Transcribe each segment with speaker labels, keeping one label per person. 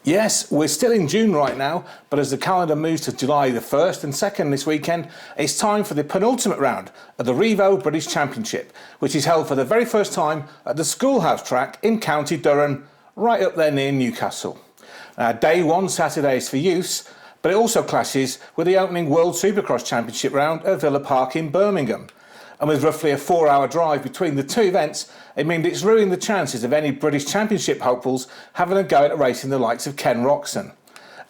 Speaker 1: Yes, we're still in June right now, but as the calendar moves to July the 1st and 2nd this weekend, it's time for the penultimate round of the Revo British Championship, which is held for the very first time at the Schoolhouse track in County Durham, right up there near Newcastle. Day 1 Saturday is for youths, but it also clashes with the opening World Supercross Championship round at Villa Park in Birmingham. And with roughly a 4-hour drive between the two events, it means it's ruining the chances of any British Championship hopefuls having a go at racing the likes of Ken Roxon.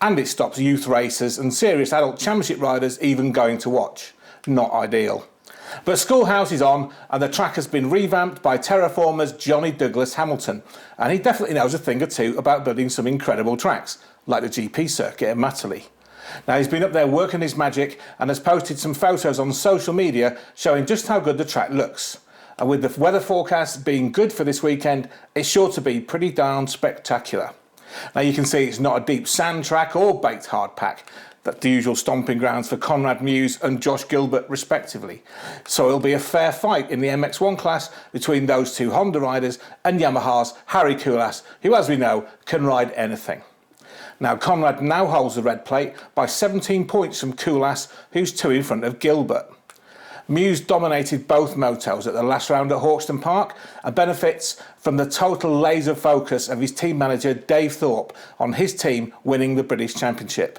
Speaker 1: And it stops youth racers and serious adult championship riders even going to watch. Not ideal. But Schoolhouse is on, and the track has been revamped by terraformers Johnny Douglas Hamilton, and he definitely knows a thing or two about building some incredible tracks, like the GP circuit at Matterley. Now, he's been up there working his magic and has posted some photos on social media showing just how good the track looks. And with the weather forecast being good for this weekend, it's sure to be pretty darn spectacular. Now, you can see it's not a deep sand track or baked hard pack. That's the usual stomping grounds for Conrad Mewse and Josh Gilbert respectively. So it'll be a fair fight in the MX1 class between those two Honda riders and Yamaha's Harri Kullas, who, as we know, can ride anything. Now, Conrad now holds the red plate by 17 points from Kullas, who's 2 in front of Gilbert. Mewse dominated both motos at the last round at Hawkston Park and benefits from the total laser focus of his team manager Dave Thorpe on his team winning the British Championship.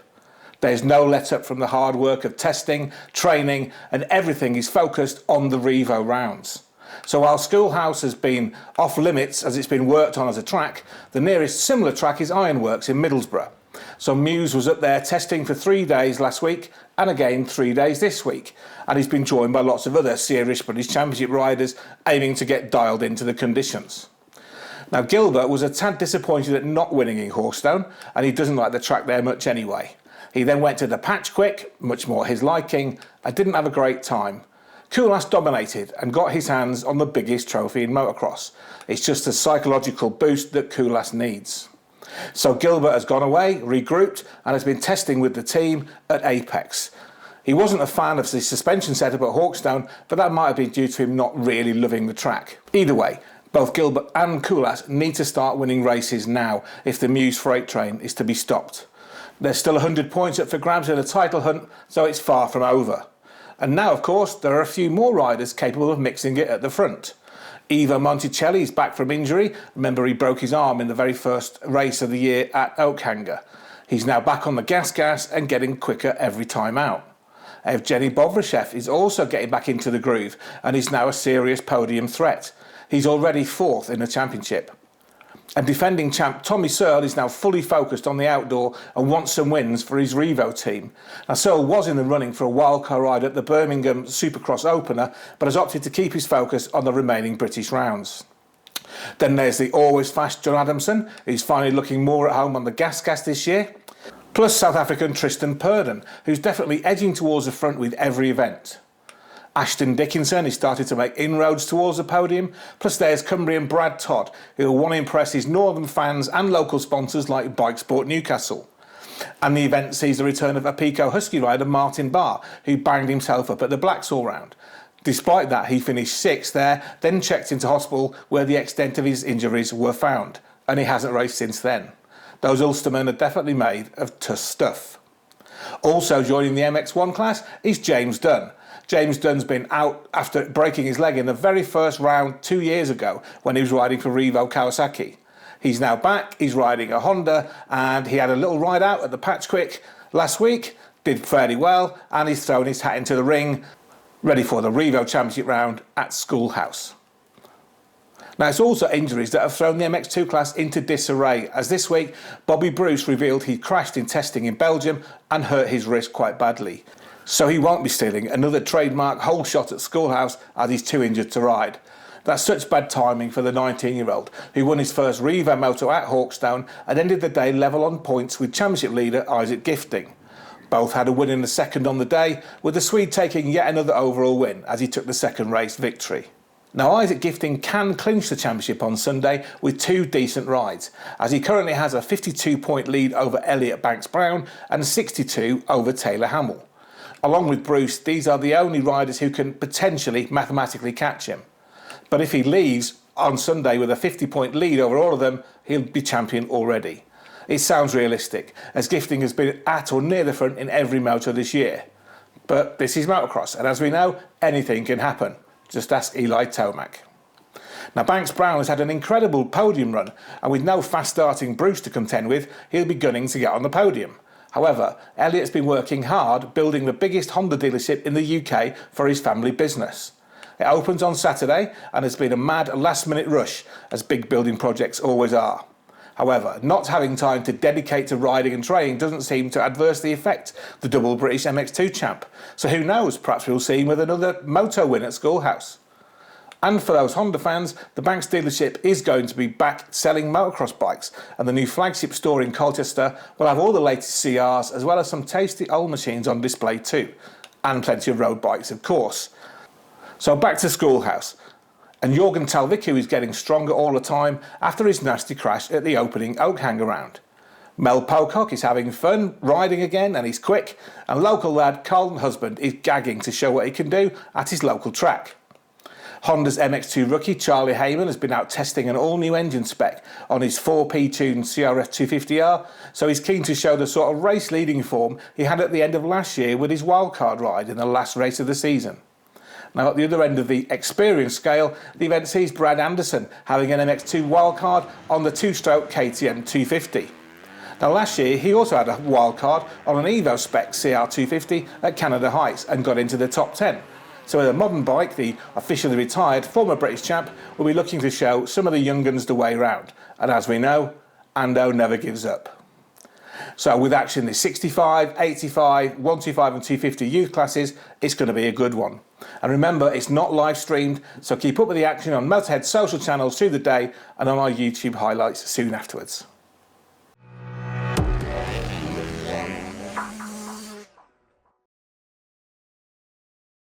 Speaker 1: There's no let-up from the hard work of testing, training, and everything is focused on the Revo rounds. So while Schoolhouse has been off limits as it's been worked on as a track, the nearest similar track is Ironworks in Middlesbrough. So Mewse was up there testing for 3 days last week and again 3 days this week, and he's been joined by lots of other serious British Championship riders aiming to get dialed into the conditions. Now, Gilbert was a tad disappointed at not winning in Hawkstone, and he doesn't like the track there much anyway. He then went to the Patch Quick, much more his liking, and didn't have a great time. Schoolhouse dominated and got his hands on the biggest trophy in motocross. It's just a psychological boost that Schoolhouse needs. So Gilbert has gone away, regrouped, and has been testing with the team at Apex. He wasn't a fan of the suspension setup at Hawkstone, but that might have been due to him not really loving the track. Either way, both Gilbert and Schoolhouse need to start winning races now if the Mewse freight train is to be stopped. There's still 100 points up for grabs in a title hunt, so it's far from over. And now, of course, there are a few more riders capable of mixing it at the front. Ivo Monticelli is back from injury. Remember, he broke his arm in the very first race of the year at Oakhanger. He's now back on the gas and getting quicker every time out. Evgeny Bobryshev is also getting back into the groove and is now a serious podium threat. He's already 4th in the championship. And defending champ Tommy Searle is now fully focused on the outdoor and wants some wins for his Revo team. Now, Searle was in the running for a wildcard ride at the Birmingham Supercross opener, but has opted to keep his focus on the remaining British rounds. Then there's the always fast John Adamson, who's finally looking more at home on the gas this year. Plus South African Tristan Purden, who's definitely edging towards the front with every event. Ashton Dickinson is starting to make inroads towards the podium, plus there's Cumbrian Brad Todd, who will want to impress his northern fans and local sponsors like Bike Sport Newcastle. And the event sees the return of Apico Husky rider Martin Barr, who banged himself up at the Blacksall round. Despite that, he finished 6th there, then checked into hospital where the extent of his injuries were found, and he hasn't raced since then. Those Ulstermen are definitely made of tough stuff. Also joining the MX1 class is James Dunn. James Dunn's been out after breaking his leg in the very first round 2 years ago when he was riding for Revo Kawasaki. He's now back, he's riding a Honda, and he had a little ride out at the Patch Quick last week, did fairly well, and he's thrown his hat into the ring, ready for the Revo Championship round at Schoolhouse. Now, it's also injuries that have thrown the MX2 class into disarray, as this week Bobby Bruce revealed he crashed in testing in Belgium and hurt his wrist quite badly. So he won't be stealing another trademark hole shot at Schoolhouse as he's too injured to ride. That's such bad timing for the 19-year-old, who won his first Revo moto at Hawkstone and ended the day level on points with championship leader Isaac Gifting. Both had a win in the second on the day, with the Swede taking yet another overall win as he took the second race victory. Now, Isaac Gifting can clinch the championship on Sunday with 2 decent rides, as he currently has a 52-point lead over Elliot Banks-Brown and 62 over Taylor Hamill. Along with Bruce, these are the only riders who can potentially mathematically catch him. But if he leaves on Sunday with a 50-point lead over all of them, he'll be champion already. It sounds realistic, as gifting has been at or near the front in every moto this year. But this is motocross, and as we know, anything can happen. Just ask Eli Tomac. Now, Banks Brown has had an incredible podium run, and with no fast-starting Bruce to contend with, he'll be gunning to get on the podium. However, Elliot's been working hard building the biggest Honda dealership in the UK for his family business. It opens on Saturday and has been a mad last-minute rush, as big building projects always are. However, not having time to dedicate to riding and training doesn't seem to adversely affect the double British MX2 champ. So who knows, perhaps we'll see him with another moto win at Schoolhouse. And for those Honda fans, the Banks dealership is going to be back selling motocross bikes, and the new flagship store in Colchester will have all the latest CRs as well as some tasty old machines on display too, and plenty of road bikes of course. So back to Schoolhouse, and Jorgen Talviku is getting stronger all the time after his nasty crash at the opening Oak Hang Around. Mel Pocock is having fun riding again, and he's quick, and local lad Colin Husband is gagging to show what he can do at his local track. Honda's MX2 rookie Charlie Heyman has been out testing an all-new engine spec on his 4P tuned CRF 250R, so he's keen to show the sort of race-leading form he had at the end of last year with his wildcard ride in the last race of the season. Now, at the other end of the experience scale, the event sees Brad Anderson having an MX2 wildcard on the two-stroke KTM 250. Now, last year he also had a wildcard on an Evo spec CR250 at Canada Heights and got into the top 10. So with a modern bike, the officially retired former British champ will be looking to show some of the young guns the way round. And as we know, Ando never gives up. So with action in the 65, 85, 125 and 250 youth classes, it's going to be a good one. And remember, it's not live streamed, so keep up with the action on MotoHead social channels through the day and on our YouTube highlights soon afterwards.